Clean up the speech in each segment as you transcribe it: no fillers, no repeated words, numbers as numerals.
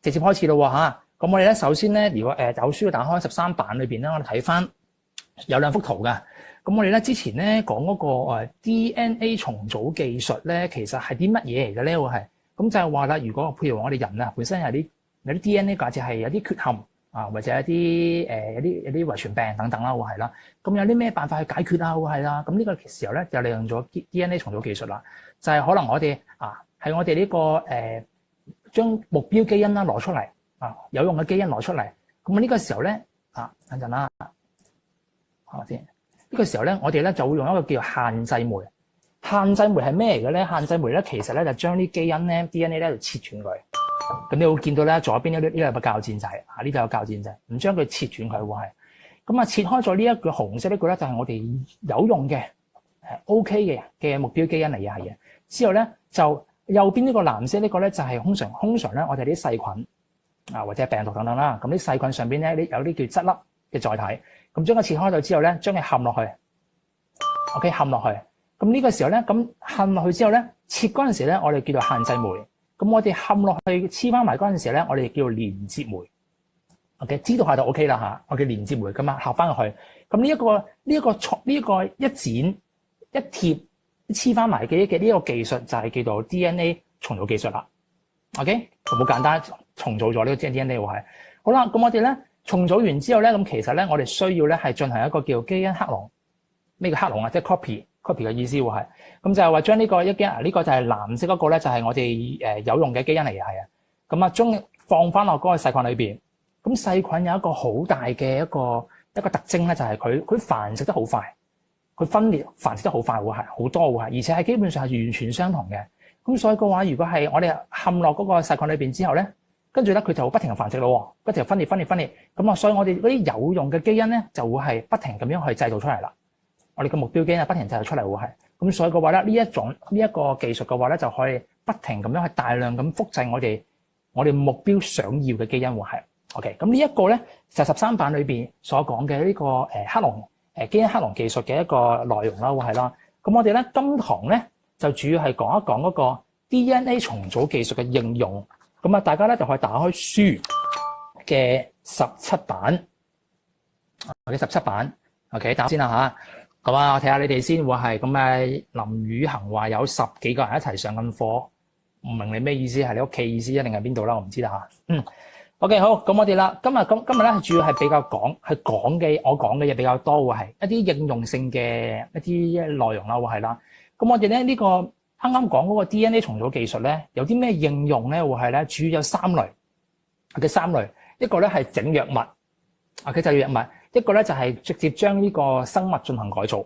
直接開始咯喎嚇。咁我哋咧首先咧，如果有書要打開13版裏邊咧，我哋睇翻有兩幅圖㗎。咁我哋咧之前咧講嗰個DNA 重組技術咧，其實係啲乜嘢嚟嘅咧？會係咁就係話啦，如果譬如我哋人啊本身有啲 DNA 假設係有啲缺陷啊，或者有啲遺傳病等等啦，會係啦。咁有啲咩辦法去解決啊？會係啦。咁呢個時候咧就利用咗 DNA 重組技術啦，就係可能我哋喺我哋呢個將目標基因啦攞出嚟。有用嘅基因攞出嚟，咁呢個時候咧等陣啦，先呢個時候咧，我哋咧就會用一個叫做限制酶。限制酶係咩嚟嘅咧？限制酶咧其實咧就將啲基因咧 DNA 咧就切斷佢。咁你會見到咧左邊呢度有個較剪仔，呢度有較剪仔，唔將佢切斷佢會係。咁切開咗呢一個紅色呢個咧就係我哋有用嘅OK 嘅目標基因嚟嘅係嘅。之後咧就右邊呢個藍色呢個咧就係通常咧我哋啲細菌。或者病毒等等啦，咁啲細菌上邊咧有啲叫質粒嘅載體，咁將佢切開咗之後咧，將佢嵌落去 ，OK 嵌落去。咁呢個時候咧，咁嵌落去之後咧，切嗰陣時咧，我哋叫做限制酶。咁我哋嵌落去黐翻埋嗰陣時咧，我哋叫做連接酶。OK， 知道下就 OK 啦嚇。我嘅連接酶咁啊，合翻落去。咁呢一個一剪一貼黐翻埋嘅呢個技術就係叫做 DNA 重組技術啦。OK， 好簡單。重組咗呢個 DNA 會係好啦，咁我哋咧重組完之後咧，咁其實咧我哋需要咧係進行一個叫基因克隆。咩叫克隆啊？即係 copy 嘅意思會係咁就係話將呢個一基因呢個就係藍色嗰個咧就係我哋有用嘅基因嚟嘅係啊。咁將放翻落嗰個細菌裏邊。咁細菌有一個好大嘅一個特徵咧，就係佢繁殖得好快，佢分裂繁殖得好快會係好多會係，而且係基本上係完全相同嘅。咁所以嘅話，如果係我哋嵌落嗰個細菌裏邊之後咧。跟住咧，佢就會不停咁繁殖咯，不停分裂。咁所以我哋嗰啲有用嘅基因咧，就會係不停咁樣去製造出嚟啦。我哋嘅目標基因不停製造出嚟會係。咁所以嘅話咧，呢一個技術嘅話咧，就可以不停咁樣去大量咁複製我哋目標想要嘅基因會係。OK， 咁呢一個咧就係13版裏邊所講嘅呢個克隆基因克隆技術嘅一個內容啦，會係啦。咁我哋咧今堂咧就主要係講一講嗰個 DNA 重組技術嘅應用。咁大家咧就可以打開書嘅17版，17版 ，OK， 打先啦吓。咁我睇下你哋先會係咁林宇恒話有10幾個人一齊上緊課，唔明你咩意思？係你屋企意思定係邊度啦？我唔知啦吓。OK， 好，咁我哋啦，今日咧主要係比較我講嘅嘢比較多，會係一啲應用性嘅一啲內容啦，會係啦。咁我哋咧呢個。啱啱講嗰個 DNA 重組技術咧，有啲咩應用咧？會係咧，主要有3類嘅3類。一個咧係整藥物，佢就係藥物；一個咧就係直接將呢個生物進行改造。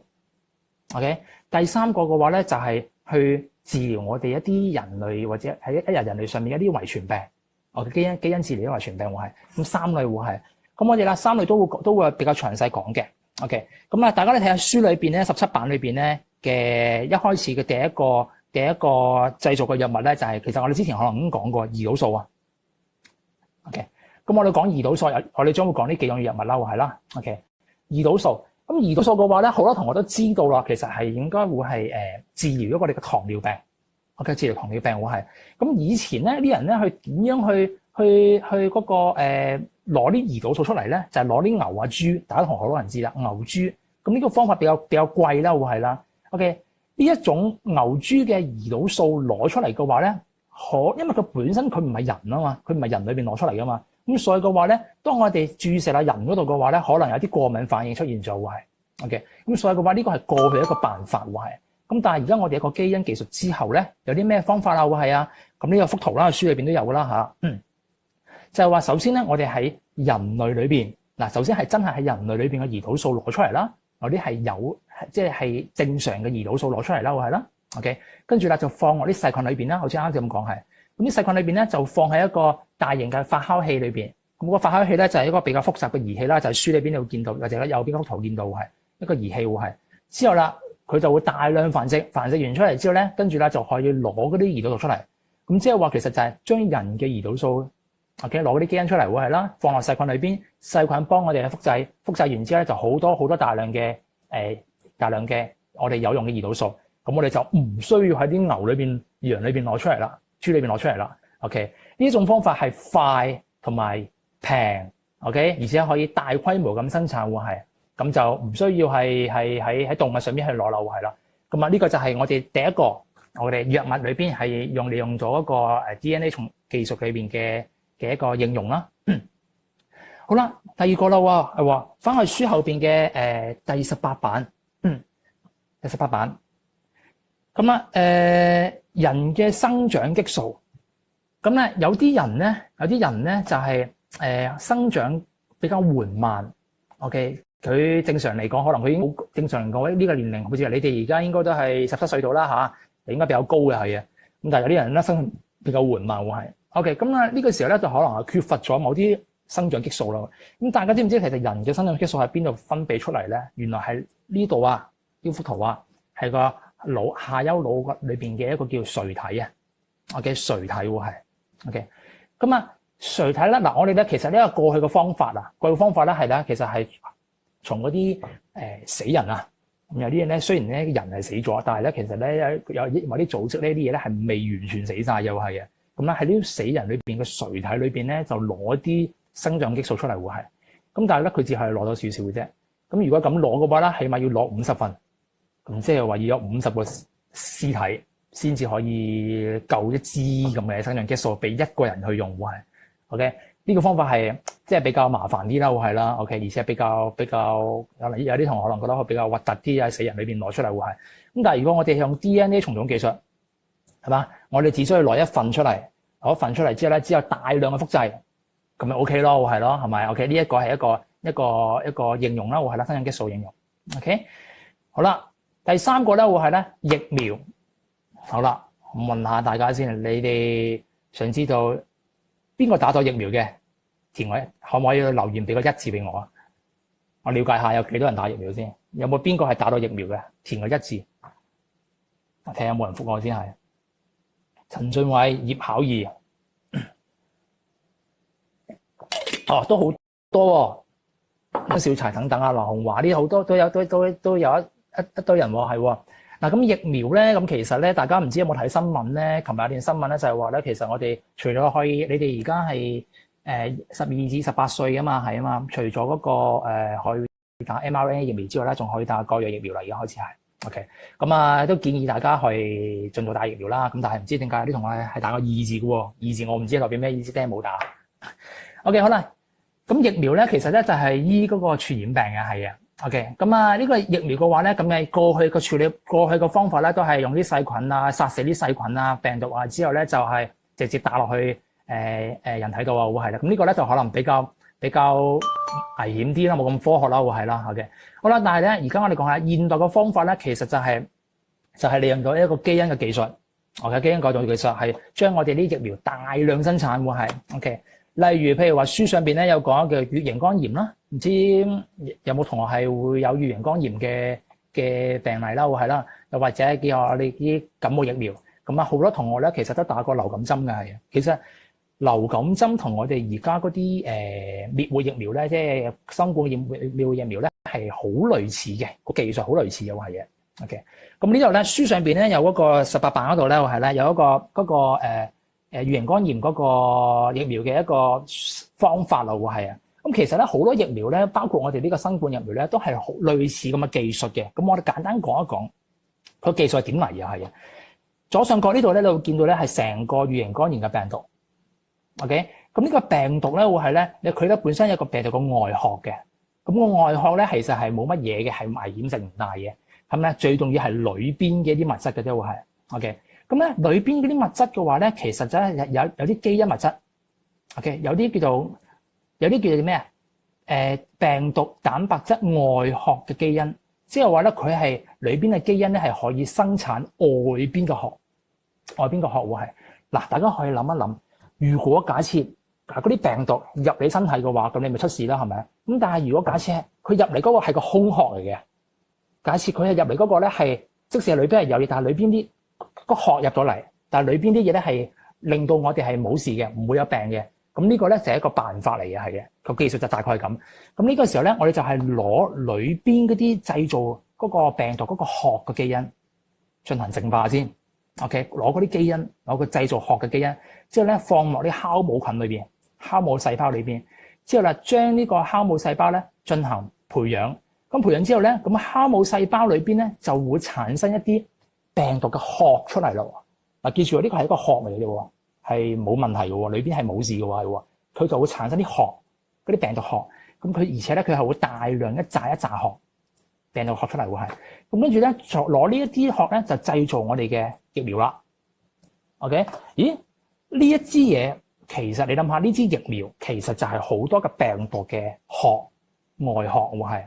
OK，第3個嘅話咧就係去治療我哋一啲人類或者喺一日人類上面一啲遺傳病。基因治療啲遺傳病會係咁3類會係。咁我哋啦3類都會比較詳細講嘅。OK，咁大家咧睇下書裏邊咧17版裏邊咧嘅一開始嘅第一個製造嘅藥物咧，就係其實我哋之前可能已經講過胰島素啊。OK，咁我哋講胰島素，我哋將會講呢幾種藥物啦，會係啦。OK， 胰島素，咁胰島素嘅話咧，好多同學都知道啦，其實係應該會係治療咗我哋嘅糖尿病。OK， 治療糖尿病會係。咁以前咧啲人咧去點樣去嗰個攞啲胰島素出嚟咧，就係攞啲牛啊豬，大家同學好多人知啦，牛豬。咁呢個方法比較貴啦，會係啦。OK。呢一種牛豬嘅胰島素攞出嚟嘅話咧，因為佢本身佢唔係人啊嘛，佢唔係人裏邊攞出嚟噶嘛，咁所以嘅話咧，當我哋注射喺人嗰度嘅話咧，可能有啲過敏反應出現咗會係 OK，咁所以嘅話呢個係過去一個辦法會係，咁但係而家我哋一個基因技術之後咧，有啲咩方法啊會係啊，咁呢個幅圖啦，書裏邊都有噶啦嚇，就係話首先咧，我哋喺人類裏邊嗱，首先係真係喺人類裏邊嘅胰島素攞出嚟啦。有啲係有，即係正常嘅胰島素攞出嚟啦，會係啦。OK， 跟住啦就放落啲細菌裏邊啦，好似啱啱咁講係。咁啲細菌裏邊咧就放喺一個大型嘅發酵器裏邊。咁個發酵器咧就係一個比較複雜嘅儀器啦，就係書裏邊度見到，或者右邊嗰幅圖見到係一個儀器會係。之後啦，佢就會大量繁殖完出嚟之後咧，跟住啦就可以攞嗰啲胰島素出嚟。咁即係話其實就係將人嘅胰島素 OK 攞嗰啲基因出嚟會係啦，放落細菌裏邊，細菌幫我哋去複製完之後咧就好多大量嘅我哋有用嘅胰島素，咁我哋就唔需要喺啲牛裏邊、羊裏邊攞出嚟啦，豬裏邊攞出嚟啦。OK，呢種方法係快同埋平 ，OK， 而且可以大規模咁生產喎係，咁就唔需要係喺動物上面去攞啦喎係啦。咁啊呢個就係我哋第一個我哋藥物裏邊係利用咗一個DNA 重技術裏邊嘅一個應用啦。好啦，第二個啦喎，係喎，翻去書後邊嘅第18版，第18版。咁啦，人嘅生長激素，咁咧有啲人咧就係生長比較緩慢。OK， 佢正常嚟講，可能佢已經好正常嚟講，呢個年齡好似你哋而家應該都係17歲度啦嚇，應該比較高嘅係啊。咁但係有啲人咧生比較緩慢喎係。OK， 咁啊呢個時候咧就可能係缺乏咗某啲生長激素啦。咁大家知唔知其實人嘅生長激素喺邊度分泌出嚟咧？原來係呢度啊，呢幅圖啊，係個下丘腦裏邊嘅一個叫垂體啊。OK， 垂體喎係。OK， 咁啊垂體咧嗱，我哋咧其實呢個過去嘅方法啊，過去嘅方法咧係咧，其實係從嗰啲死人啊，咁有啲人咧雖然咧人係死咗，但係咧其實咧有某啲組織呢啲嘢咧係未完全死晒又係嘅。咁咧喺呢啲死人裏邊嘅垂體裏邊咧就攞啲生長激素出嚟會係，咁但係咧佢只係攞咗少少嘅啫。咁如果咁攞嘅話咧，起碼要攞50份，咁即係話要有50個屍體先至可以夠一支咁嘅生長激素俾一個人去用會係。OK， 呢個方法係即係比較麻煩啲啦會係啦。OK， 而且比較有啲同學可能覺得比較核突啲喺死人裏邊攞出嚟會係。咁但係如果我哋用 DNA 重組技術係嘛，我哋只需要攞一份出嚟，攞一份出嚟之後咧，只有大量嘅複製，咁咪 OK 咯，係咯，係咪 ？OK， 呢一個係一個應用啦，會係啦，生長激素應用。OK， 好啦，第三個咧會係咧疫苗。好啦，我問下大家先，你哋想知道邊個打咗疫苗嘅？填位可唔可以留言俾個1字俾我啊？我了解下有幾多人打疫苗先，有冇邊個係打到疫苗嘅？填個1字，我睇下有冇人覆我先係。陳俊偉、葉巧兒，哦，都好多喎，張小柴等等啊，羅紅華呢好多都有一堆人喎，係喎。嗱咁疫苗咧，咁其實咧，大家唔知有冇睇新聞咧？琴日有段新聞咧就係話咧，其實我哋除咗可以，你哋而家係12至18歲啊嘛，係啊嘛，除咗嗰個可以打 mRNA 疫苗之外咧，仲可以打各樣疫苗啦，而家開始係。OK， 咁啊都建議大家去盡早打疫苗啦。咁但係唔知點解有啲同學係打個2字嘅喎，2字我唔知代表咩意思，聽冇打。OK， 好啦，咁疫苗咧其實咧就係醫嗰個傳染病嘅，係啊。OK， 咁啊呢個疫苗嘅話咧，咁嘅過去嘅處理，過去嘅方法咧都係用啲細菌啊，殺死啲細菌啊、病毒啊之後咧就係直接打落去人體度啊，會係啦。咁呢個咧就可能比較危險啲啦，冇咁科學啦，會係啦。OK，好啦，但係咧而家我哋講下現代嘅方法咧，其實就係利用咗一個基因嘅技術。OK， 基因改造技術係將我哋啲疫苗大量生產，會係 OK。例如譬如話書上邊咧有講嘅乙型肝炎啦，唔知有冇同學係會有乙型肝炎嘅病例啦，會係啦，又或者叫我哋啲感冒疫苗，咁啊好多同學咧其實都打過流感針嘅係。其實流感針同我哋而家嗰啲滅活疫苗咧，即係新冠滅活疫苗咧係好類似嘅，個技術好類似嘅係嘅。OK， 咁呢度咧書上邊咧有嗰個18版嗰度咧係咧有一個嗰個乙型肝炎嗰個疫苗嘅一個方法咯，會係啊。咁其實咧好多疫苗咧，包括我哋呢個新冠疫苗咧，都係好類似咁嘅技術嘅。咁我哋簡單講一講個技術係點嚟嘅係啊。左上角呢度咧，你會見到咧係成個乙型肝炎嘅病毒。OK， 咁呢個病毒咧會係咧，佢咧本身有一個病毒個外殼嘅。咁個外殼咧其實係冇乜嘢嘅，係危險性唔大嘅。咁咧最重要係裏邊嘅啲物質嘅啫，會係 OK。咁咧裏邊嗰啲物質嘅話咧，其實就係有啲基因物質 ，OK， 有啲叫做咩啊？病毒蛋白質外殼嘅基因，即係話咧佢係裏邊嘅基因咧係可以生產外邊嘅殼，外邊嘅殼會係嗱，大家可以諗一諗，如果假設嗰啲病毒入你身體嘅話，咁你咪出事啦，係咪？咁但係如果假設佢入嚟嗰個係個空殼嚟嘅，假設佢係入嚟嗰個咧係，即使係裏邊係有嘢，但係裏邊啲個殼入咗嚟，但係裏邊啲嘢咧係令到我哋係冇事嘅，唔會有病嘅。咁呢個咧就係一個辦法嚟嘅，係嘅。個技術就大概係咁。咁呢個時候咧，我哋就係攞裏邊嗰啲製造嗰個病毒嗰個殼嘅基因進行淨化先。OK， 攞嗰啲基因，攞個製造殼嘅基因，之後咧放落啲酵母菌裏邊、酵母細胞裏邊，之後啦將呢個酵母細胞咧進行培養。咁培養之後咧，咁酵母細胞裏邊咧就會產生一啲病毒嘅殼出嚟咯。嗱，記住呢個係一個殼嚟嘅喎，係冇問題嘅喎，裏邊係冇事嘅喎，佢就會產生啲殼，嗰啲病毒殼。咁佢而且咧佢係會大量一紮一紮殼病毒殼出嚟會係。咁跟住咧就攞呢一啲殼咧就製造我哋嘅疫苗啦。OK， 咦？呢一支嘢其實你諗下，呢支疫苗其實就係好多嘅病毒嘅殼外殼會係。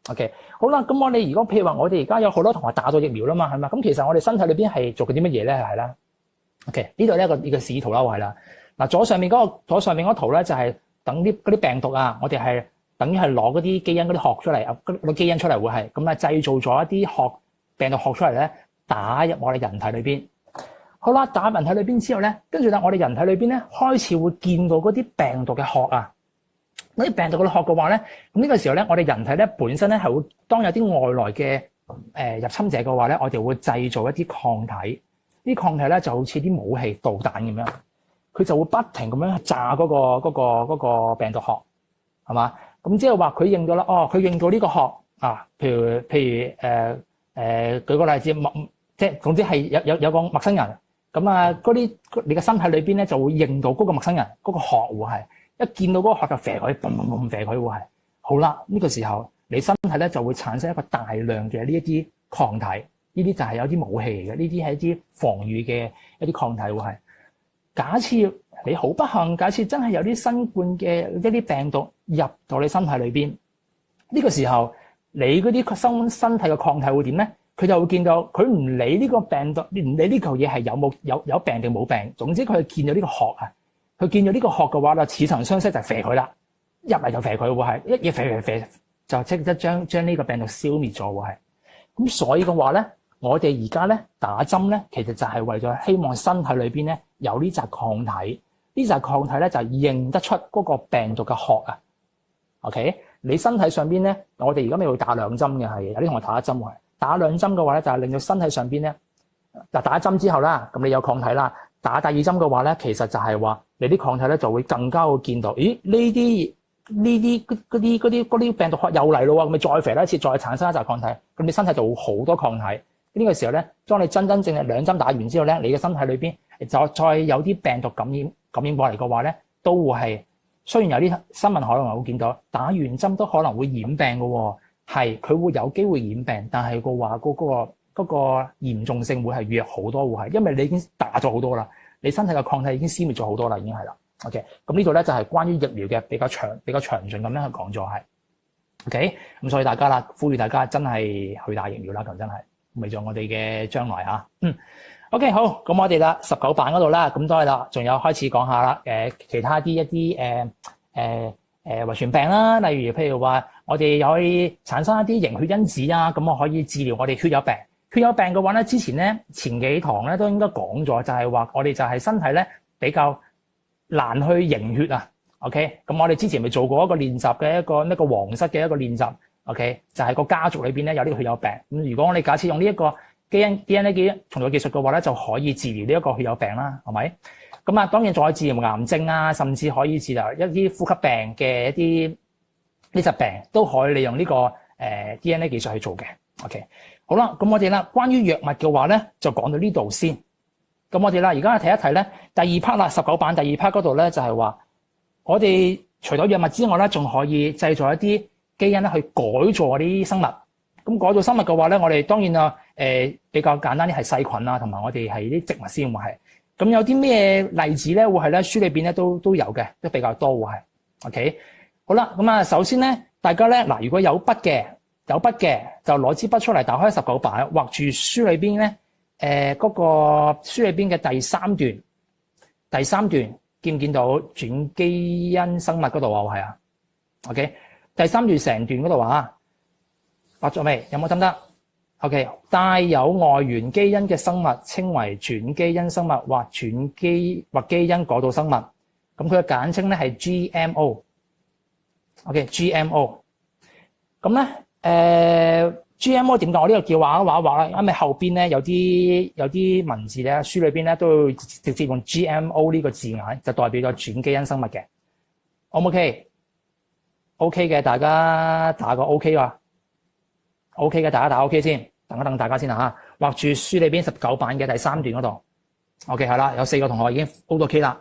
OK， 好啦，咁我哋如果譬如話我哋而家有好多同學打咗疫苗啦嘛，係嘛？咁其實我哋身體裏邊係做緊啲乜嘢咧？係啦。OK， 呢度呢個示意圖啦，係啦。嗱，左上面嗰圖咧就係等嗰啲病毒啊，我哋係等於係攞嗰啲基因嗰啲殼出嚟啊，嗰啲基因出嚟會係咁啊，製造咗一啲殼病毒殼出嚟咧，打入我哋人體裏邊。好啦，打入人體裏邊之後咧，跟住咧我哋人體裏邊咧開始會見到嗰啲病毒嘅殼啊。嗰啲病毒嘅殼嘅話咧，咁呢個時候咧，我哋人體咧本身咧係會當有啲外來嘅入侵者嘅話咧，我哋會製造一啲抗體。啲抗體咧就好似啲武器導彈咁樣，佢就會不停咁樣炸嗰個病毒殼，係嘛？咁即係話佢認到啦，佢認到呢個殼啊，譬如舉個例子，即係總之係有個陌生人，咁啊嗰啲你嘅身體裏邊咧就會認到嗰個陌生人嗰個殼會係。一見到嗰個殼就射佢，嘣嘣嘣射佢會係。好啦，呢個時候你身體咧就會產生一個大量嘅呢一啲抗體，呢啲就係有啲武器嚟嘅，呢啲係一啲防禦嘅一啲抗體會係。假設你好不幸，假設真係有啲新冠嘅一啲病毒入到你身體裏邊，呢個時候你嗰啲身體嘅抗體會點咧？佢就會見到佢唔理呢個病毒，唔理呢嚿嘢係有病定冇病，總之佢係見到呢個殼啊。佢見到呢個殼嘅話啦，似曾相識就肥佢啦，入嚟就肥佢會係一嘢肥就即刻將呢個病毒消滅咗會係。咁所以嘅話咧，我哋而家咧打針咧，其實就係為咗希望身體裏邊咧有呢紮抗體，呢紮抗體咧就認得出嗰個病毒嘅殼啊。OK， 你身體上邊咧，我哋而家咪會打兩針嘅係，有啲同學打一針喎。打兩針嘅話咧，就係令到身體上邊咧嗱打一針之後啦，咁你有抗體啦。打第二針嘅話咧，其實就係話你啲抗體咧就會更加會見到，咦呢啲嗰啲病毒殼又嚟咯喎，咁咪再肥一次，再產生一紮抗體，咁你身體就會好多抗體。呢個時候咧，當你真正兩針打完之後咧，你嘅身體裏邊就再有啲病毒感染過嚟嘅話咧，都會係雖然有啲新聞可能會見到打完針都可能會染病嘅喎，係佢會有機會染病，但係個話嗰個嚴重性會係弱好多，會係因為你已經打咗好多啦，你身體嘅抗體已經消滅咗好多啦，已經係啦。OK， 咁呢度咧就係關於疫苗嘅比較詳盡咁樣去講咗係。OK， 咁所以大家啦，呼籲大家真係去打疫苗啦，咁真係為咗我哋嘅將來嚇。OK， 好，咁我哋啦19版嗰度啦，咁多啦，仲有開始講下啦。其他一啲遺傳病啦，例如譬如話我哋又可以產生一啲凝血因子啊，咁我可以治療我哋血友病。血友病嘅話咧，之前咧前幾堂咧都應該講咗，就係話我哋就係身體咧比較難去凝血啊。OK， 咁我哋之前咪做過一個練習嘅一個皇室嘅一個練習。OK， 就係個家族裏邊咧有呢個血友病。咁如果我哋假設用呢一個基因 DNA 基因重組技術嘅話咧，就可以治療呢一個血友病啦，係咪？咁啊，當然再治療癌症啊，甚至可以治療一啲呼吸病嘅一啲呢疾病，都可以利用呢個DNA 技術去做嘅。OK。好啦，咁我哋啦，關於藥物嘅話咧，就講到呢度先。咁我哋啦，而家睇一睇咧，第二 part 啦，19版第二 part 嗰度咧，就係話我哋除咗藥物之外咧，仲可以製造一啲基因咧去改造啲生物。咁改造生物嘅話咧，我哋當然啊，比較簡單啲係細菌啊，同埋我哋係啲植物先會係。咁有啲咩例子咧，會係咧書裏邊咧都有嘅，都比較多會係。OK， 好啦，咁啊，首先咧，大家咧嗱，如果有筆嘅就攞支筆出嚟，打開19版，畫住書裏邊咧，嗰個書裏邊嘅第三段見唔見到轉基因生物嗰度啊？係啊 ，OK， 第三段成段嗰度啊，畫咗未？有冇得唔得 ？OK， 帶有外源基因嘅生物稱為轉基因生物或基因改造生物，咁佢嘅簡稱咧係 GMO。OK，GMO，咁咧。GMO 點講？我呢個叫畫一畫啦，因為後邊咧有啲文字咧，書裏邊咧都會直接用 GMO 呢個字眼，就代表咗轉基因生物嘅。O 唔 OK？OK 嘅，大家打個 OK 喎。OK 嘅，大家打 OK 先，等一等大家先啦嚇。畫住書裏邊19版嘅第3段嗰度。OK 係啦，有4個同學已經 O 到 OK 啦。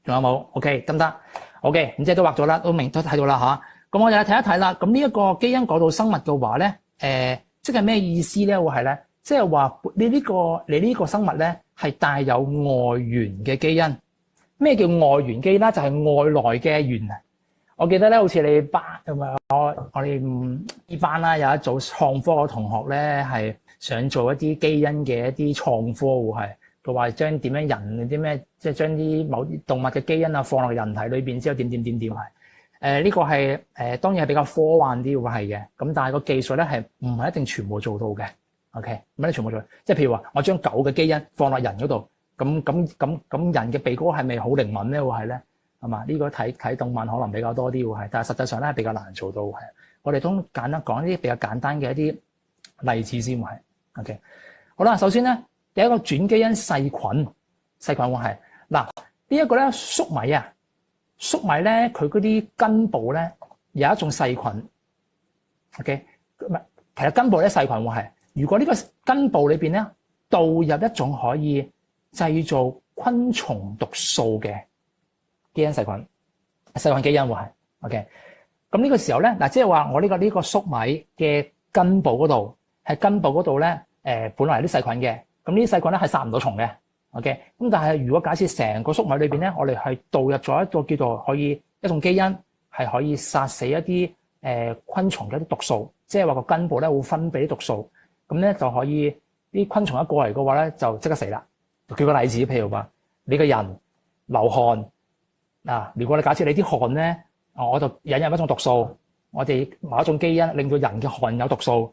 仲有冇 ？OK 得唔得 ？OK，咁即係都畫咗啦，都睇到啦嚇。咁我哋睇一睇啦。咁呢一個基因改造生物嘅話咧，即係咩意思咧？會係咧，即係話你呢個生物咧係帶有外源嘅基因。咩叫外源基因啦？就係外來嘅源啊！我記得咧，好似你班我哋呢班啦，有一組創科嘅同學咧，係想做一啲基因嘅一啲創科喎，係佢話將點樣人啲咩，即係將啲某啲動物嘅基因啊放落人體裏邊之後點係呢個係當然係比較科幻啲會係嘅，咁但係個技術咧係唔係一定全部做到嘅。OK，唔係全部做到，即係譬如話我將狗嘅基因放落人嗰度，咁人嘅鼻哥係咪好靈敏咧？會係咧？係嘛？呢個睇動漫可能比較多啲會係，但係實際上咧係比較難做到係。我哋都簡單講一啲比較簡單嘅一啲例子先會係。OK， 好啦，首先咧有一個轉基因細菌會係嗱，呢一個咧粟米啊，粟米咧佢嗰啲根部咧有一種細菌。OK， 其實根部咧細菌會係，如果呢個根部裏邊咧導入一種可以製造昆蟲毒素嘅基因細菌基因會係 OK， 咁呢個時候咧嗱，即係話我呢個粟米嘅根部嗰度係根部嗰度咧，本來係啲細菌嘅，咁呢啲細菌咧係殺唔到蟲嘅 OK， 咁但係如果假設成個粟米裏邊咧，我哋係導入咗一個叫做可以一種基因係可以殺死一啲昆蟲嘅一啲毒素，即係話個根部咧會分泌啲毒素，咁咧就可以啲昆蟲一過嚟嘅話咧就即刻死啦。舉個例子，譬如話你個人流汗。嗱，如果你假設你啲汗咧，我就引入一種毒素，我哋某一種基因令到人嘅汗有毒素，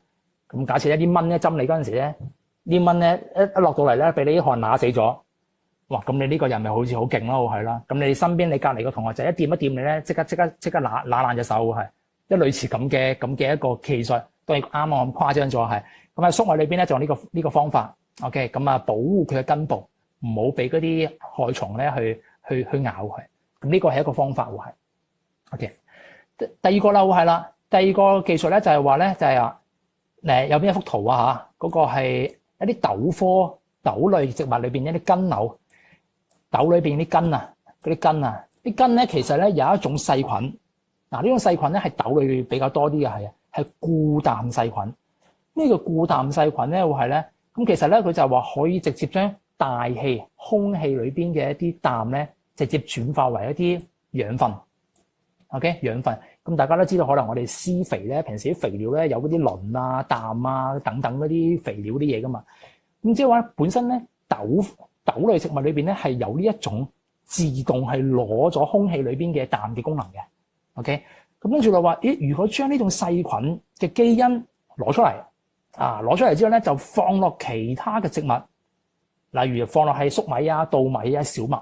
咁假設一啲蚊咧針你嗰陣時咧，啲蚊咧一落到嚟咧，俾你啲汗乸死咗，哇！咁你呢個人咪好似好勁咯，係啦。咁你身邊你隔離個同學仔一掂你咧，即刻揦爛隻手，係一類似咁嘅一個技術，都係啱啱咁誇張咗係。咁喺粟米裏邊咧，就用呢個方法 ，OK， 咁啊保護佢嘅根部，唔好俾嗰啲害蟲咧去咬佢。咁呢個係一個方法喎，係 OK。第二個啦，會係啦。第二個技術咧就係話咧，就係話有邊一幅圖啊嚇，嗰個係一啲豆類植物裏邊一啲根瘤，豆裏邊啲根啊，嗰啲根咧其實咧有一種細菌。嗱，呢種細菌咧係豆類比較多啲嘅，係固氮細菌。呢個固氮細菌咧會係咧，咁其實咧佢就話可以直接將大氣、空氣裏邊嘅一啲氮咧，直接轉化為一啲養分 ，OK， 養分。咁大家都知道，可能我哋施肥咧，平時啲肥料咧有嗰啲磷啊、氮啊等等嗰啲肥料啲嘢噶嘛。咁即係話本身咧豆類植物裏邊咧係有呢一種自動係攞咗空氣裏邊嘅氮嘅功能嘅 ，OK。咁跟住就話，如果將呢種細菌嘅基因攞出嚟，攞出嚟之後咧就放落其他嘅植物，例如放落係粟米啊、稻米啊、小麥。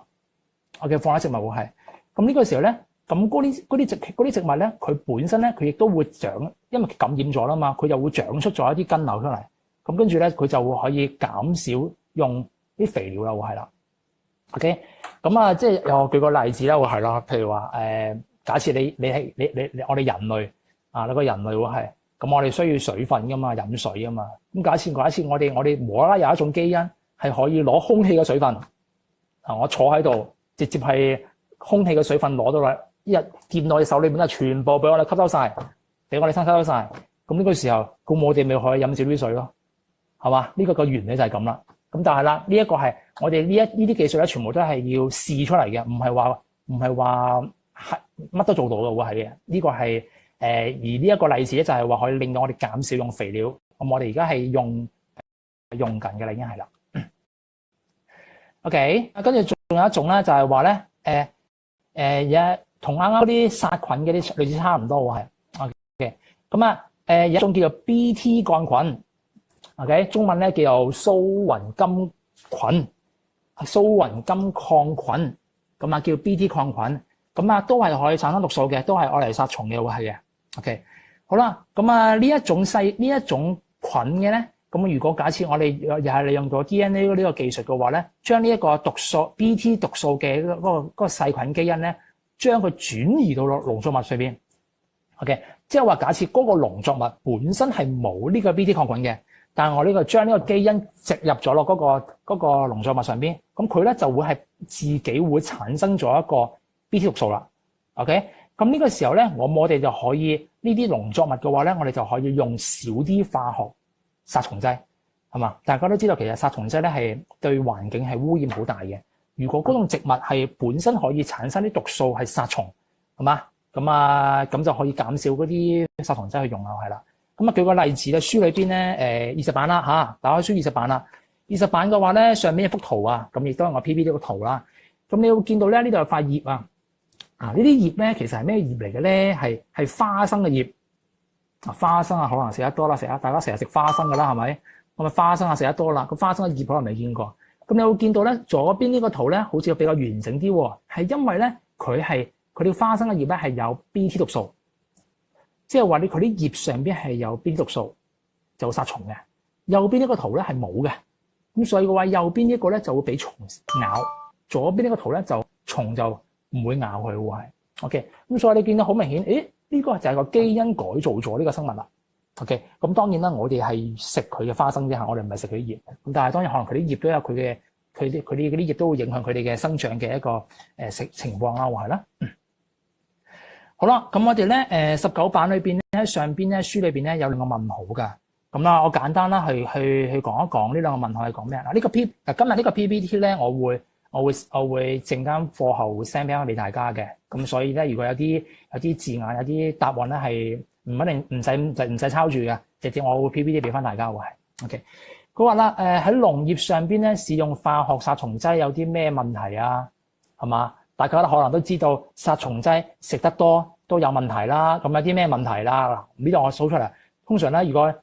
OK， 放喺植物會係，咁呢個時候咧，咁嗰啲植物咧，佢本身咧，佢亦都會長，因為感染咗啦嘛，佢就會長出咗一啲根瘤出嚟，咁跟住咧，佢就會可以減少用啲肥料啦，會係啦。OK，咁啊，即係又舉個例子啦，會係啦，譬如話假設你我哋人類你個人類會係，咁我哋需要水分噶嘛，飲水啊嘛，咁假設我哋無啦啦有一種基因係可以攞空氣嘅水分，我坐喺度。直接係空氣嘅水分攞到啦，一日掂到你手裏面咧，全部俾我哋吸收晒，俾我哋身吸收晒。咁呢個時候，咁我哋咪可以飲少啲水咯，係嘛？呢個個原理就係咁啦。咁但係啦，呢一個係我哋呢啲技術咧，全部都係要試出嚟嘅，唔係話係乜都做到嘅喎，係嘅。呢個係而呢一個例子咧，就係話可以令到我哋減少用肥料。咁我哋而家係用緊嘅啦，已經係啦。OK， 跟住仲有一種咧，就係話咧，同啱啱嗰啲殺菌嘅啲類似差唔多喎，係 OK。咁有一種叫做 BT 桿菌 ，OK， 中文咧叫做蘇雲金菌、蘇雲金桿菌，咁叫 BT 桿菌，咁都係可以產生毒素嘅，都係愛嚟殺蟲嘅喎，係嘅。OK，好啦，咁啊呢一種菌嘅咧，咁如果假設我哋又係利用咗 DNA 呢個技術嘅話咧，將呢一個毒素 BT 毒素嘅嗰個細菌基因咧，將佢轉移到落農作物上邊。OK， 即係話假設嗰個農作物本身係冇呢個 BT 抗菌嘅，但係我呢個將呢個基因植入咗落嗰個農作物上邊，咁佢咧就會係自己會產生咗一個 BT 毒素啦。OK， 咁呢個時候咧，我哋就可以呢啲農作物嘅話咧，我哋就可以用少啲化學殺蟲劑，係嘛？大家都知道其實殺蟲劑咧係對環境係污染好大嘅。如果嗰種植物係本身可以產生啲毒素係殺蟲，係嘛？咁就可以減少嗰啲殺蟲劑去用啦，係啦。咁舉個例子咧，書裏邊咧20版啦嚇，打開書20版啦。20版嘅話咧，上面一幅圖啊，咁亦都係我 PPT 個圖啦。咁你會見到咧，呢度有塊葉啊。呢啲葉咧其實係咩葉嚟嘅咧？係花生嘅葉。花生啊，可能食得多啦，大家成日食花生㗎啦，係咪？咁啊花生啊食得多啦，個花生嘅葉可能未見過。咁你會見到咧，左邊呢個圖咧，好似比較完整啲喎，係因為咧佢啲花生嘅葉咧係有 BT 毒素，即係話佢啲葉上邊係有 BT 毒素，就會殺蟲嘅。右邊呢個圖咧係冇嘅，咁所以嘅話右邊呢個咧就會俾蟲咬，左邊呢個圖咧就蟲就唔會咬佢喎，係 OK。咁所以你見到好明顯，呢個就係個基因改造咗呢個生物啦。OK， 咁當然啦，我哋係食佢嘅花生啫嚇，我哋唔係食佢啲葉。咁但係當然可能佢啲葉都有佢啲嗰啲葉都會影響佢哋嘅生長嘅一個情況啦，係啦。好啦，咁我哋咧19版裏邊咧上邊咧書裏邊咧有兩個問號㗎。咁啦，我簡單啦去講一講呢兩個問號係講咩嗱？今日呢個 PPT 咧，我會陣間課後會 send 翻俾大家嘅。咁所以咧，如果有啲字眼、有啲答案咧係唔一定唔使抄住嘅，直接我會 PPT 俾翻大家喎，係 OK。佢話啦，喺農業上邊咧使用化學殺蟲劑有啲咩問題啊？係嘛？大家可能都知道殺蟲劑食得多都有問題啦。咁有啲咩問題啦？嗱，呢度我數出嚟。通常咧，如果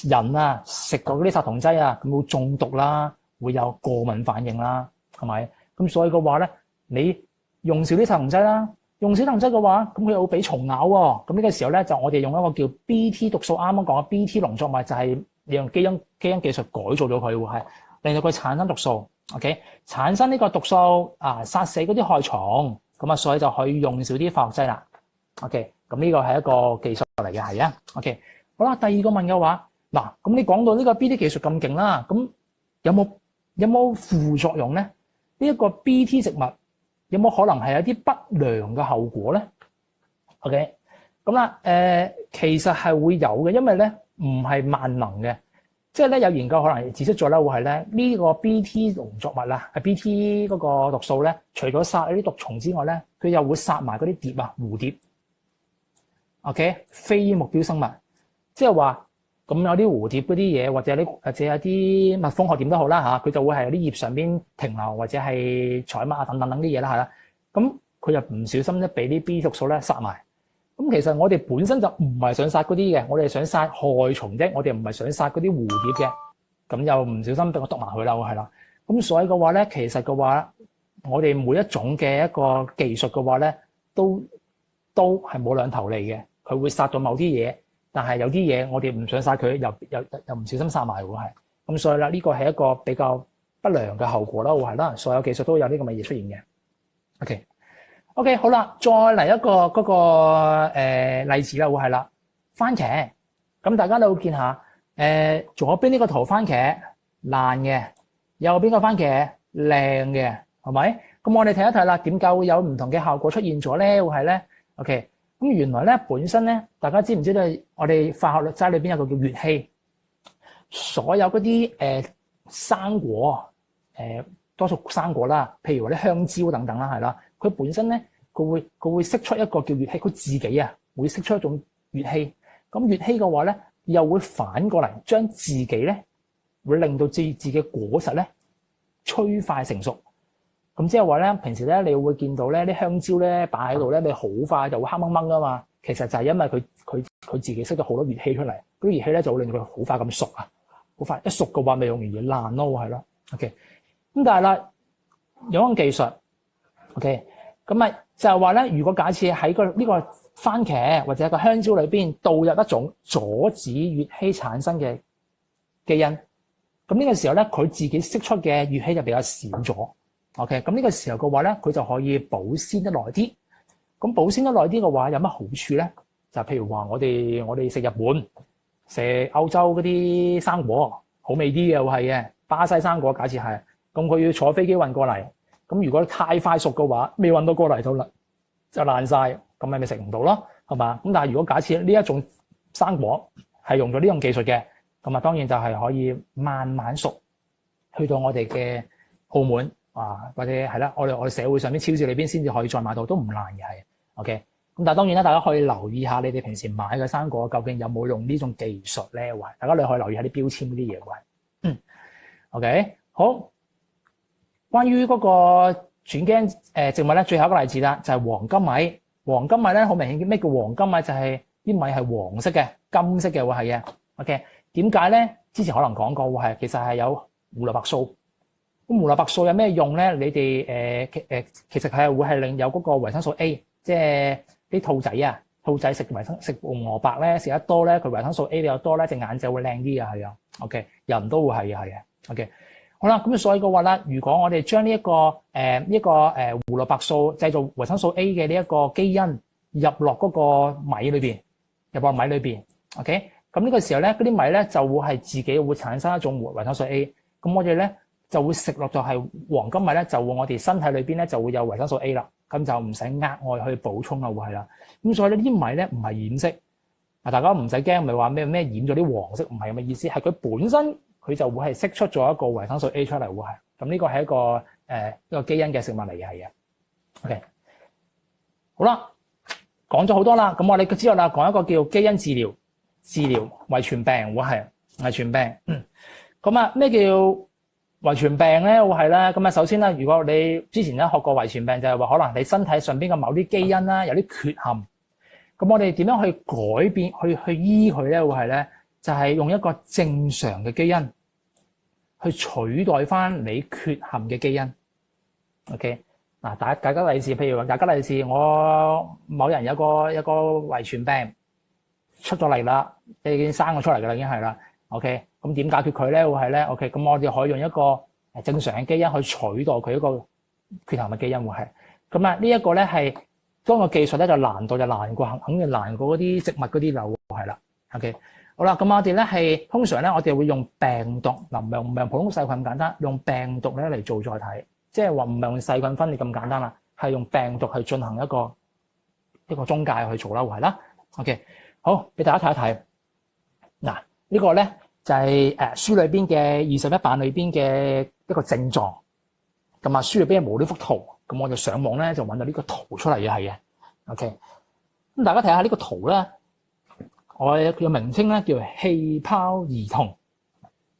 人啊食過嗰啲殺蟲劑啊，咁會中毒啦，會有過敏反應啦，係咪？咁所以嘅話咧，你用少啲殺蟲劑啦。用少殺蟲劑嘅話，咁佢又會俾蟲咬喎。咁呢個時候咧，就我哋用一個叫 BT 毒素，啱啱講嘅 BT 農作物就係利用基因技術改造咗佢，係令到佢產生毒素。OK， 產生呢個毒素啊，殺死嗰啲害蟲。咁啊，所以就可以用少啲化學劑啦。OK， 咁呢個係一個技術嚟嘅，係啊。OK， 好啦，第二個問嘅話，嗱，咁你講到呢個 BT 技術咁勁啦，咁有冇副作用咧？呢一個 BT 植物有冇可能係有啲不良嘅後果咧 ？OK， 咁啦，其實係會有嘅，因為咧唔係萬能嘅，即係咧有研究可能指出咗咧，會係咧呢個 BT 農作物啦，係 BT 嗰個毒素咧，除咗殺嗰啲毒蟲之外咧，佢又會殺埋嗰啲蝶啊、蝴蝶。OK， 非目標生物，即係話咁有啲蝴蝶嗰啲嘢，或者有啲蜜蜂學點都好啦嚇，佢就會係喺啲葉上邊停留，或者係採蜜啊等等啲嘢啦，係啦。咁佢又唔小心咧俾啲 BT 毒素咧殺埋。咁其實我哋本身就唔係想殺嗰啲嘅，我哋想殺害蟲啫，我哋唔係想殺嗰啲蝴蝶嘅。咁又唔小心俾我篤埋佢啦，係啦。咁所以嘅話咧，其實嘅話，我哋每一種嘅一個技術嘅話咧，都係冇兩頭利嘅。佢會殺咗某啲嘢，但係有啲嘢我哋唔想殺佢，又唔小心殺埋喎，係。咁所以啦，呢個係一個比較不良嘅後果啦，會係啦。所有技術都有呢咁嘅嘢出現嘅。OK， 好啦，再嚟一個嗰個例子啦，會係啦，番茄。咁大家都會見下，左邊呢個圖番茄爛嘅，右邊個番茄靚嘅，係咪？咁我哋睇一睇啦，點解會有唔同嘅效果出現咗咧？會係咧 ？OK。咁原來咧，本身咧，大家知唔知道我哋化學劑裏邊有個叫乙烯，所有嗰啲生果多數生果啦，譬如話啲香蕉等等啦，係啦，佢本身咧，佢會釋出一個叫乙烯，佢自己啊會釋出一種乙烯。咁乙烯嘅話咧，又會反過嚟將自己咧，會令到自己嘅果實咧趨快成熟。咁即係話咧，平時咧你會見到咧啲香蕉咧擺喺度咧，你好快就會黑掹掹噶嘛。其實就係因為佢自己釋咗好多乙烯出嚟，嗰啲乙烯咧就會令到佢好快咁熟啊，好快一熟嘅話咪容易爛咯，係咯。OK， 咁但係啦，有一種技術 OK， 咁咪就係話咧，如果假設喺呢個番茄或者一個香蕉裏邊導入一種阻止乙烯產生嘅基因，咁呢個時候咧，佢自己釋出嘅乙烯就比較少咗。OK， 咁呢個時候嘅話咧，佢就可以保鮮得耐啲。咁保鮮得耐啲嘅話，有乜好處咧？就譬如話我哋食日本、食歐洲嗰啲生果，好味啲嘅會係嘅，巴西生果假設係，咁佢要坐飛機運過嚟，咁如果太快熟嘅話，未運到過嚟到啦，就爛晒，咁咪食唔到咯，係嘛？咁但係如果假設呢一種生果係用咗呢種技術嘅，咁啊當然就係可以慢慢熟，去到我哋嘅澳門啊，或者係啦，我哋社會上邊超市裏邊先至可以再買到，都唔難嘅係。OK， 咁但係當然啦，大家可以留意下你哋平時買嘅生果究竟有冇用呢種技術咧？喂，大家你可以留意下啲標籤嗰啲嘢喂。OK， 好。關於嗰個轉基因植物咧，最後一個例子啦，就係黃金米。黃金米咧好明顯，咩叫黃金米？就係啲米係黃色嘅、金色嘅會係嘅。OK， 點解咧？之前可能講過會係其實係有胡蘿蔔素。咁胡蘿蔔素有咩用咧？你哋其實係會係令有嗰個維生素 A， 即係啲兔仔啊，兔仔食紅蘿蔔咧，食得多咧，佢維生素 A 比較多咧，隻眼就會靚啲啊，係啊。OK， 人都會係嘅，係嘅。OK， 好啦，咁所以嘅話咧，如果我哋將呢一個胡蘿蔔素製造維生素 A 嘅呢一個基因入落嗰個米裏邊，入落米裏邊 ，OK， 咁呢個時候咧，嗰啲米咧就會係自己會產生一種維生素 A， 咁我哋咧就會食落就係黃金米咧，就會我哋身體裏邊咧就會有維生素 A 啦，咁就唔使額外去補充啦，會係啦。咁所以呢啲米咧唔係染色，啊大家唔使驚，唔係話咩染咗啲黃色，唔係咁嘅意思，係佢本身佢就會係釋出咗一個維生素 A 出嚟，會係。咁呢個係一個基因嘅食物嚟嘅，係嘅。OK， 好啦，講咗好多啦，咁我哋之後啦講一個叫基因治療遺傳病，會係遺傳病。咁啊咩叫遺傳病咧？會係咧。咁啊首先咧，如果你之前咧學過遺傳病，就係話可能你身體上邊嘅某啲基因啦有啲缺陷，咁我哋點樣去改變去醫佢咧？會係咧，就係用一個正常嘅基因去取代翻你缺陷嘅基因。OK， 嗱，大家例子，譬如話大家例子，我某人有個遺傳病出咗嚟啦，你已經生咗出嚟噶啦，已經係啦。OK， 咁點解決佢咧？會係咧 OK， 咁我哋可以用一個正常嘅基因去取代佢一個缺陷嘅基因，會係。咁啊，呢一個咧係當個技術咧就難度就難過，肯定難過嗰啲植物嗰啲瘤，係啦。OK。好啦，咁我哋咧係通常咧，我哋會用病毒嗱，唔係用普通細菌咁簡單，用病毒咧嚟做載體，即係話唔係用細菌分裂咁簡單啦，係用病毒去進行一個中介去做啦，係啦。OK， 好，俾大家睇一睇。嗱，呢個咧就係書裏邊嘅21版裏邊嘅一個症狀。咁啊，書裏邊冇呢幅圖，咁我就上網咧就揾到呢個圖出嚟嘅，係嘅。OK， 咁大家睇下呢個圖啦。我嘅名稱咧叫氣泡兒童，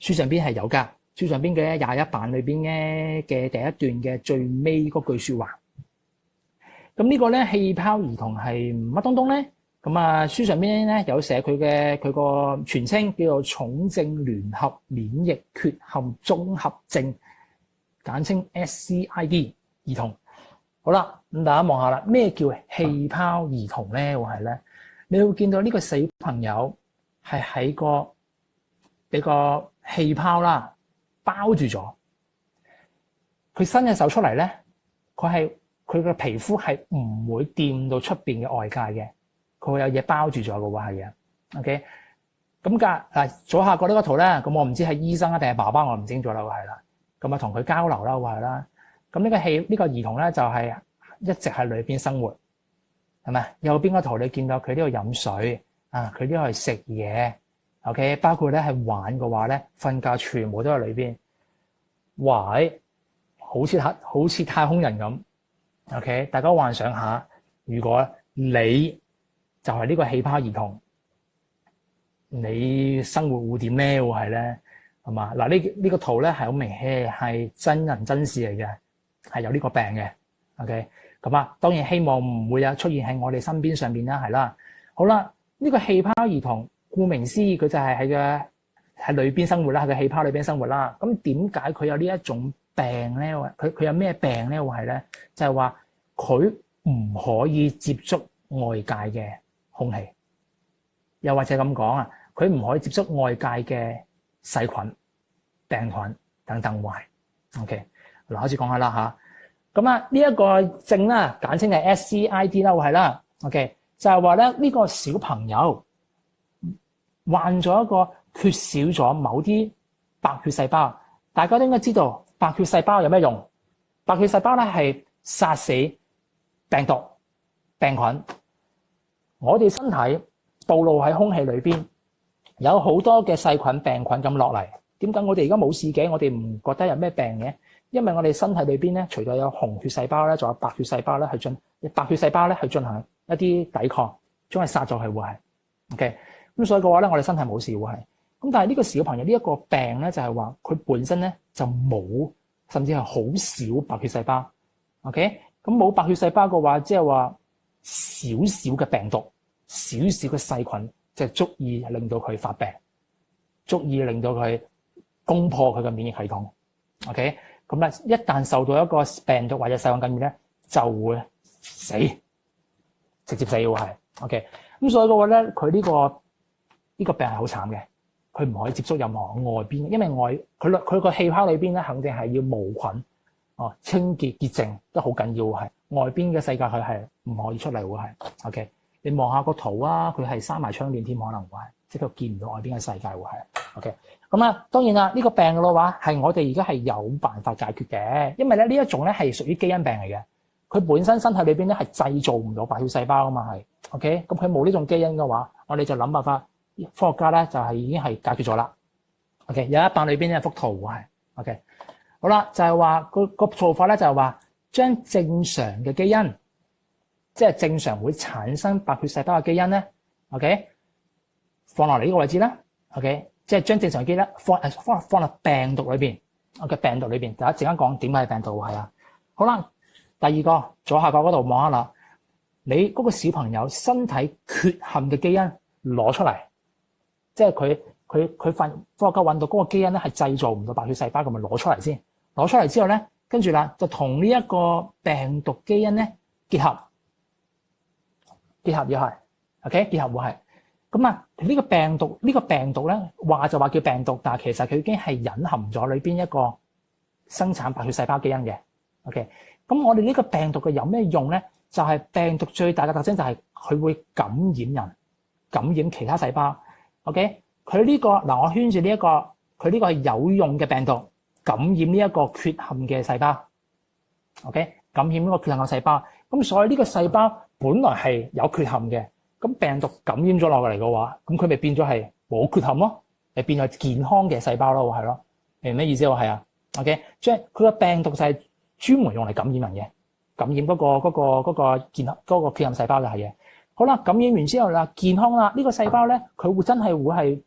書上邊係有㗎，書上邊嘅21版裏邊嘅第一段嘅最尾嗰句說話。咁呢個咧氣泡兒童係乜東東咧？咁啊書上邊咧有寫佢個全稱叫做重症聯合免疫缺陷綜合症，簡稱 SCID 兒童。好啦，咁大家望下啦，咩叫氣泡兒童咧？會係咧？你會見到呢個小朋友係喺個俾個氣泡啦包住咗，佢伸隻手出嚟咧，佢嘅皮膚係唔會掂到出邊嘅外界嘅，佢會有嘢包住咗嘅喎，係嘅。OK， 咁嗱左下角呢個圖咧，咁我唔知係醫生啊定係爸爸，我唔清楚啦，係啦。咁啊同佢交流啦，係啦。咁呢個兒童咧就係一直喺裏邊生活。係咪？右邊個圖你見到佢呢度飲水啊，佢呢度係食嘢 ，OK， 包括咧係玩嘅話咧，瞓覺全部都喺裏邊。喂，好似太空人咁 ，OK， 大家幻想下，如果你就係呢個氣泡兒童，你生活會點咧？會係咧，係嘛？嗱呢個圖咧係好明顯係真人真事嚟嘅，係有呢個病嘅 ，OK。咁啊，當然希望唔會有出現喺我哋身邊上邊啦，係啦。好啦，呢個氣泡兒童，顧名思義，佢就係喺裏邊生活啦，喺個氣泡裏邊生活啦。咁點解佢有呢一種病咧？佢有咩病咧？會係咧，就係話佢唔可以接觸外界嘅空氣，又或者咁講啊，佢唔可以接觸外界嘅細菌、病菌等等壞。OK， 嗱開始講下啦嚇。咁啊呢一個症啦，簡稱係 SCID 啦，會係啦。OK， 就係話咧呢個小朋友患咗一個缺少咗某啲白血細胞。大家都應該知道白血細胞有咩用？白血細胞咧係殺死病毒、病菌。我哋身體暴露喺空氣裏邊，有好多嘅細菌、病菌咁落嚟。點解我哋而家冇事嘅？我哋唔覺得有咩病嘅？因為我哋身體裏邊咧，除咗有紅血細胞咧，仲有白血細胞咧，白血細胞咧去進行一啲抵抗，將佢殺咗佢會係。OK， 咁所以嘅話咧，我哋身體冇事會係。咁但係呢個小朋友呢一個病咧，就係話佢本身咧就冇，甚至係好少白血細胞。OK， 咁冇白血細胞嘅話，即係話少少嘅病毒、少少嘅細菌，就足以令到佢發病，足以令到佢攻破佢嘅免疫系統。OK， 咁咧一旦受到一個病毒或者細菌感染咧，就會死，直接死會係。OK， 咁所以嘅話咧，佢呢個病係好慘嘅。佢唔可以接觸任何外邊，因為佢個氣泡裏邊咧，肯定係要無菌清潔潔淨都好緊要，係外邊嘅世界佢係唔可以出嚟會係。OK， 你望下個圖啊，佢係閂埋窗簾添，可能會係即係見唔到外邊嘅世界會係。OK， 咁啊當然啦，呢個病嘅話係我哋而家係有辦法解決嘅，因為咧呢一種咧係屬於基因病嚟嘅，佢本身身體裏邊咧係製造唔到白血細胞啊嘛係。OK， 咁佢冇呢種基因嘅話，我哋就諗辦法。科學家咧就係已經係解決咗啦。OK， 有一版裏邊有一幅圖係。OK， 好啦，就係話個做法咧就係話將正常嘅基因，即係正常會產生白血細胞嘅基因咧 ，OK， 放落嚟呢個位置啦。OK， 即係將正常嘅基因咧放落病毒裏邊。OK， 病毒裏邊，大家陣間講點解係病毒係啊。好啦，第二個左下角嗰度望下啦，你嗰個小朋友身體缺陷嘅基因攞出嚟。即係佢發科學家揾到嗰個基因咧係製造唔到白血細胞，咁咪攞出嚟先。攞出嚟之後咧，跟住啦就同呢一個病毒基因咧結合又係 OK 結合會係。咁啊呢個病毒咧話就話叫病毒，但係其實佢已經係隱含咗裏邊一個生產白血細胞基因嘅。OK， 咁我哋呢個病毒嘅有咩用咧？就係病毒最大嘅特徵就係佢會感染人，感染其他細胞。OK， 佢呢個嗱，我圈住呢一個，佢呢個係有用嘅病毒，感染呢一個缺陷嘅細胞。OK， 感染呢個缺陷嘅細胞，咁所以呢個細胞本來係有缺陷嘅，咁病毒感染咗落嚟嘅話，咁佢咪變咗係冇缺陷咯，係變咗健康嘅細胞咯，係咯，明咩意思？係啊 ，OK， 即係佢個病毒就係專門用嚟感染人嘅，感染嗰個健康嗰個缺陷細胞嘅係嘅。好啦，感染完之後啦，健康啦，呢個細胞咧，佢會真係會係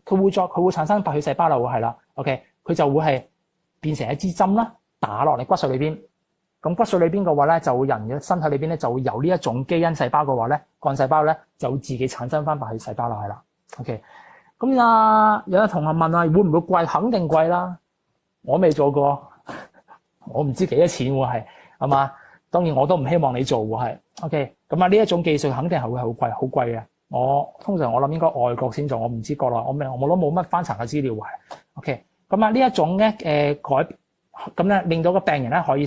佢會產生白血細胞啦，會係啦 ，OK， 佢就會係變成一支針啦，打落嚟骨髓裏邊。咁骨髓裏邊嘅話咧，就會人嘅身體裏邊咧就會有呢一種基因細胞嘅話咧，幹細胞咧就會自己產生翻白血細胞啦，係啦 ，OK。咁啊，有同學問啊，會唔會貴？肯定貴啦，我未做過，我唔知幾多錢喎，係嘛？當然我都唔希望你做喎，係 OK。咁啊，呢一種技術肯定係會係好貴嘅。通常我諗應該外國先做，我唔知國內，我都冇乜翻查嘅資料係。OK， 咁啊呢一種咧咁咧令到個病人咧可以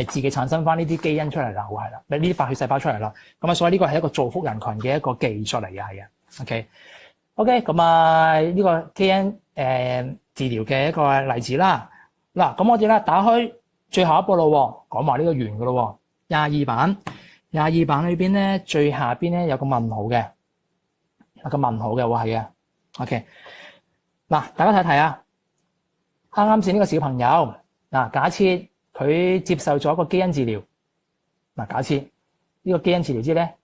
自己產生翻呢啲基因出嚟啦，會係啦，呢啲白血細胞出嚟啦。咁啊，所以呢個係一個造福人群嘅一個技術嚟嘅，係嘅。OK， 咁啊呢個基因治療嘅一個例子啦。嗱，咁我哋咧打開最後一步咯，講埋呢個完嘅咯。22版裏邊咧，最下邊咧有個問號嘅，會係嘅。OK， 嗱，大家睇睇啊，啱先呢個小朋友嗱，假設佢接受咗個基因治療，嗱，假設呢個基因治療之咧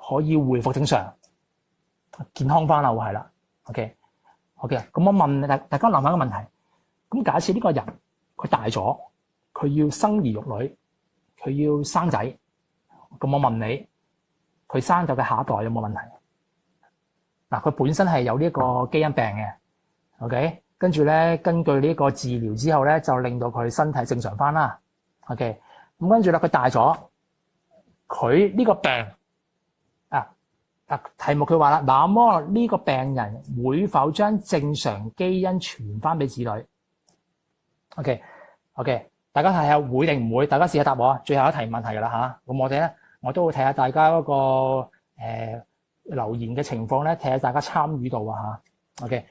可以恢復正常，健康翻啦，會係啦。OK，咁我問大家諗下個問題，咁假設呢個人佢大咗，佢要生兒育女。佢要生仔，咁我問你，佢生咗嘅下一代有冇問題？嗱，佢本身係有呢個基因病嘅 ，OK， 跟住咧，根據呢個治療之後咧，就令到佢身體正常翻啦 ，OK， 咁跟住咧，佢大咗，佢呢個病題目佢話啦，那麼呢個病人會否將正常基因傳翻俾子女？OK， 大家睇下會定唔會？大家試下答我啊！最後一題問題㗎啦嚇，咁我哋咧我都會睇下大家嗰個留言嘅情況咧，睇下大家參與度啊嚇。OK，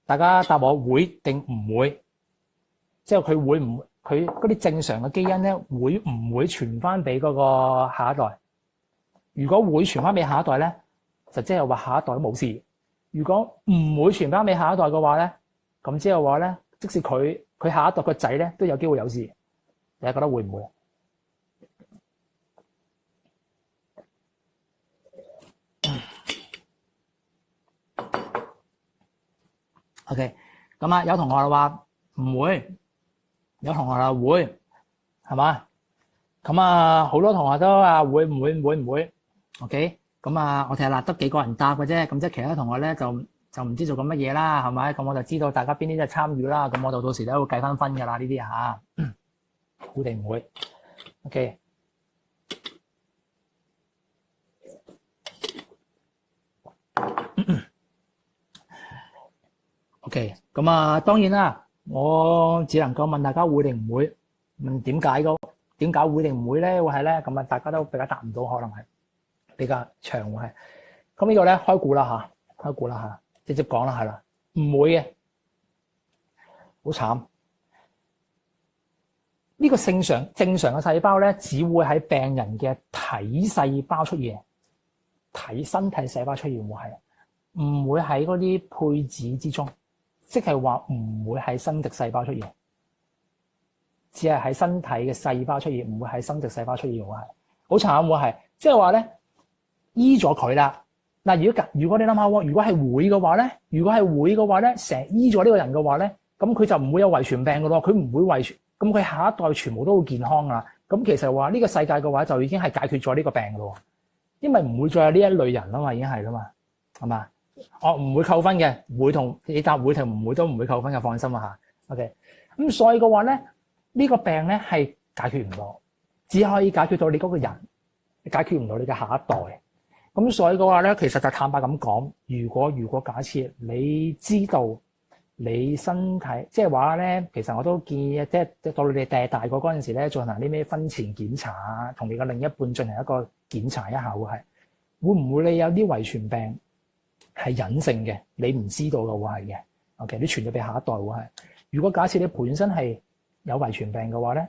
大家答我會定唔會？即係佢會唔佢嗰啲正常嘅基因咧，會唔會傳翻俾嗰個下一代？如果會傳翻俾下一代咧，就即係話下一代都冇事；如果唔會傳翻俾下一代嘅話咧，咁即係話咧，即使佢下一代個仔咧都有機會有事。你覺得會唔會？OK， 咁啊，有同學話唔會，有同學話會，係嘛？咁啊，好多同學都話會唔會？OK， 咁啊，我睇下得幾個人答嘅啫，咁即係其他同學咧就唔知做緊乜嘢啦，係咪？咁我就知道大家邊啲都係參與啦，咁我就到時咧會計翻分㗎啦，呢啲嚇，會定唔會 ？OK， 咁啊，當然啦，我只能夠問大家會定唔會？問點解會定唔會咧？會係咧？咁啊，大家都比較答唔到，可能係比較長會係。咁呢個咧開估啦嚇，直接講啦係啦，唔會嘅，好慘。呢個正常嘅細胞咧，只會喺病人嘅體細胞出現，身體細胞出現會係，唔會喺嗰啲配子之中，即係話唔會喺生殖細胞出現，只係喺身體嘅細胞出現，唔會喺生殖細胞出現會係，好慘會係，即係話咧醫咗佢啦。嗱，如果你諗下喎，如果係會嘅話咧，成日醫咗呢個人嘅話咧，咁佢就唔會有遺傳病嘅咯，佢唔會遺傳，咁佢下一代全部都好健康啦。咁其實話呢個世界嘅話就已經係解決咗呢個病嘅咯，因為唔會再有呢一類人啦嘛，已經係啦嘛，係嘛？我唔會扣分嘅，會同你答會同唔會都唔會扣分嘅，放心啊嚇。OK， 咁所以嘅話咧，呢個病咧係解決唔到，只可以解決到你嗰個人，解決唔到你嘅下一代。咁所以嘅話咧，其實就坦白咁講，如果假設你知道你身體，即係話咧，其實我都建議，即係到你哋大個嗰陣時咧，進行啲咩婚前檢查啊，同你嘅另一半進行一個檢查一下，會唔會你有啲遺傳病係隱性嘅，你唔知道嘅會係嘅。OK， 你傳咗俾下一代會係。如果假設你本身係有遺傳病嘅話咧，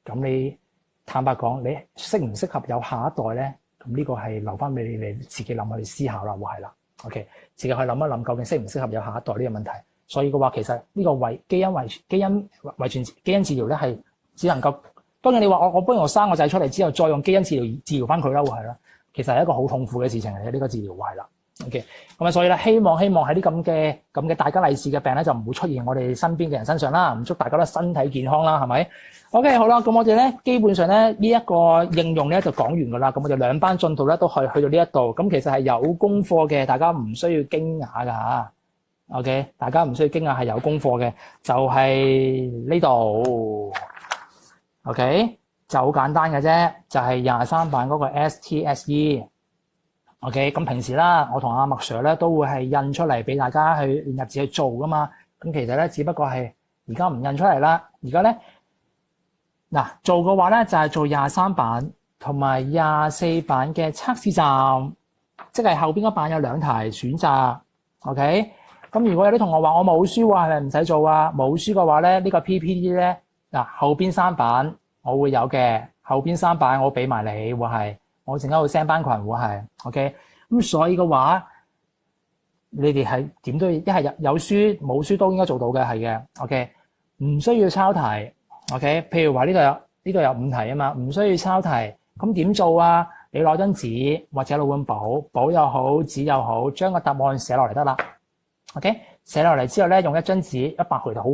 咁你坦白講，你適唔適合有下一代咧？咁呢個係留翻俾你自己諗去思考啦，會係啦。OK， 自己去諗一諗究竟適唔適合有下一代呢個問題。所以嘅話，其實呢個基因治療咧係只能夠，當然你話我不如我生個仔出嚟之後再用基因治療翻佢啦，會係啦。其實係一個好痛苦嘅事情嚟嘅，呢個治療會係啦。OK， 咁啊，所以咧希望喺啲咁嘅大吉利是嘅病咧就唔會出現我哋身邊嘅人身上啦。唔祝大家都身體健康啦，係咪 ？OK， 好啦，咁我哋咧基本上咧呢一個應用咧就講完噶啦。咁我哋兩班進度咧都係去到呢一度。咁其實係有功課嘅，大家唔需要驚訝噶嚇。OK， 大家唔需要驚訝係有功課嘅，就係呢度。OK， 就好簡單嘅啫，就係23版嗰個 STSE。OK， 咁平時啦，我同阿麥 Sir 咧都會係印出嚟俾大家去練習字去做噶嘛。咁其實咧，只不過係而家唔印出嚟啦。而家咧嗱做嘅話咧，就係做23版同埋24版嘅測試站，即係後邊嗰版有2題選擇。OK， 咁如果有啲同學話我冇書喎，係咪唔使做啊？冇書嘅話咧，呢個 PPT 咧嗱後邊3版我會有嘅，後邊3版我俾埋你會係。我陣間會 send 班群會係 OK， 咁所以嘅話，你哋係點都一係有書冇書都應該做到嘅係嘅 OK， 唔需要抄題 OK。譬如話呢度有5題啊嘛，唔需要抄題，咁點做啊？你攞張紙或者攞本簿又好，紙又好，將個答案寫落嚟得啦 OK。寫落嚟之後咧，用一張紙100回就好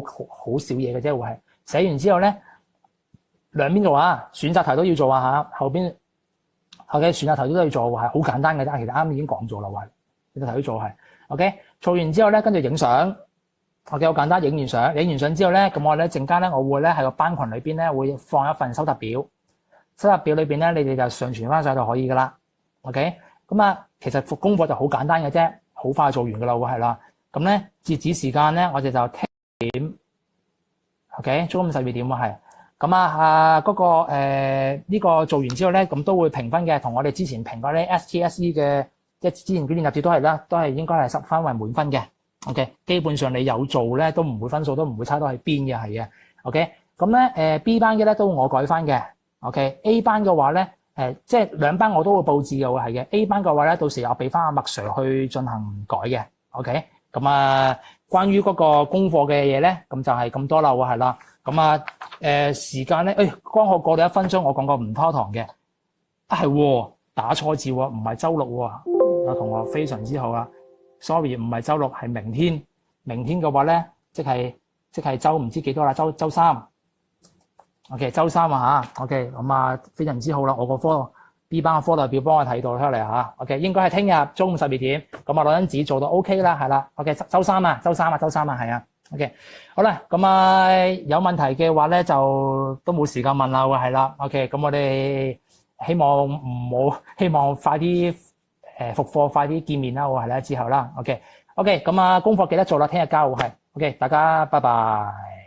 少嘢嘅啫，會係寫完之後咧兩邊做啊，選擇題都要做啊嚇，後邊。OK， 選擇題都要做，係好簡單嘅啫。其實啱已經講咗啦，係選擇題都做係 OK。做完之後咧，跟住影相 OK， 好簡單。影完相之後咧，咁我咧陣間咧，我會咧喺個班群裏邊咧會放一份收集表。收入表裏邊咧，你哋就上傳翻上就可以噶啦。OK， 咁啊，其實功課就好簡單嘅啫，好快做完噶啦，會係啦。咁咧截止時間咧，我哋就聽點 OK， 中午12點喎係。咁嗰個呢個做完之後咧，咁都會評分嘅，同我哋之前評嗰啲 STSE 嘅，即係之前嗰啲練習題都係啦，都係應該係10分為滿分嘅。OK， 基本上你有做咧，都唔會分數都唔會差到去邊嘅，係嘅。OK， 咁咧B 班嘅咧都我改翻嘅。OK，A 班嘅話咧即係兩班我都會佈置嘅，會係嘅。A 班嘅話咧，到時我俾翻阿麥 Sir 去進行改嘅。OK， 咁關於嗰個功課嘅嘢咧，咁就係咁多啦，會係啦。咁時間咧，剛好過咗1分鐘，我講過唔拖堂嘅。係打錯字喎，唔係週六喎。我同學非常之好啊。Sorry， 唔係週六，係明天。明天嘅話咧，即係週唔知幾多啦，週三。OK， 週三啊嚇。OK， 咁非常之好啦。我個科 B 班嘅科代表幫我睇到出嚟嚇。OK， 應該係聽日中午12點。咁攞張紙做到 OK 啦，係啦。OK， 週三啊，係啊。OK， 好啦，咁有問題嘅話咧，就都冇時間問啦，會係啦。OK， 咁我哋希望快啲復課，快啲見面啦，會係啦之後啦。OK， 咁功課記得做啦，聽日交會係。OK， 大家拜拜。